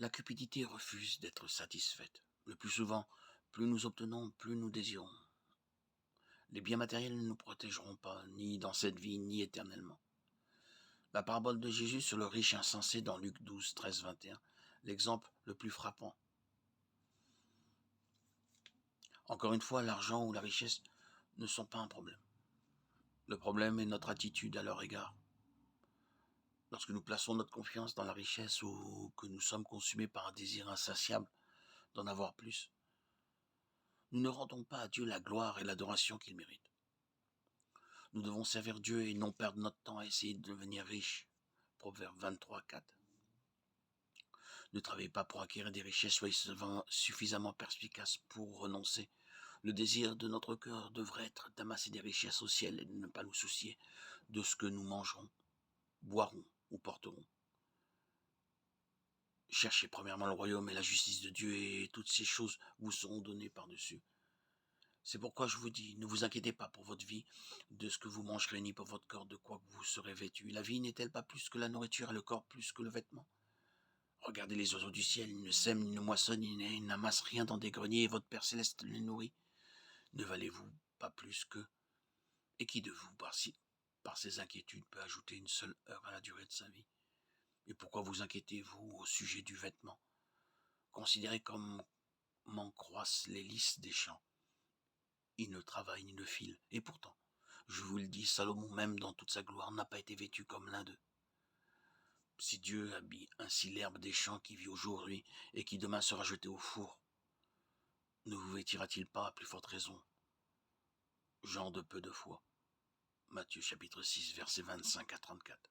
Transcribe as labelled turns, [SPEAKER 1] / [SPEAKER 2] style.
[SPEAKER 1] La cupidité refuse d'être satisfaite. Le plus souvent, plus nous obtenons, plus nous désirons. Les biens matériels ne nous protégeront pas, ni dans cette vie, ni éternellement. La parabole de Jésus sur le riche insensé dans Luc 12, 13, 21, l'exemple le plus frappant. Encore une fois, l'argent ou la richesse ne sont pas un problème. Le problème est notre attitude à leur égard. Lorsque nous plaçons notre confiance dans la richesse ou que nous sommes consumés par un désir insatiable d'en avoir plus, nous ne rendons pas à Dieu la gloire et l'adoration qu'il mérite. Nous devons servir Dieu et non perdre notre temps à essayer de devenir riche. Proverbe 23, 4. Ne travaillez pas pour acquérir des richesses, soyez suffisamment perspicaces pour renoncer. Le désir de notre cœur devrait être d'amasser des richesses au ciel et de ne pas nous soucier de ce que nous mangerons, boirons ou porterons. Cherchez premièrement le royaume et la justice de Dieu et toutes ces choses vous seront données par-dessus. C'est pourquoi je vous dis, ne vous inquiétez pas pour votre vie, de ce que vous mangerez, ni pour votre corps, de quoi vous serez vêtu. La vie n'est-elle pas plus que la nourriture et le corps plus que le vêtement? Regardez les oiseaux du ciel, ils ne sèment, ni ne moissonnent, ni n'amassent rien dans des greniers, et votre Père Céleste les nourrit. Ne valez-vous pas plus qu'eux? Et qui de vous, par ses inquiétudes, peut ajouter une seule heure à la durée de sa vie? Et pourquoi vous inquiétez-vous au sujet du vêtement? Considérez comment croissent les lys des champs. Ils ne travaillent ni ne filent. Et pourtant, je vous le dis, Salomon, même dans toute sa gloire, n'a pas été vêtu comme l'un d'eux. Si Dieu habille ainsi l'herbe des champs qui vit aujourd'hui et qui demain sera jetée au four, ne vous vêtira-t-il pas à plus forte raison, gens de peu de foi? Matthieu chapitre 6, versets 25 à 34.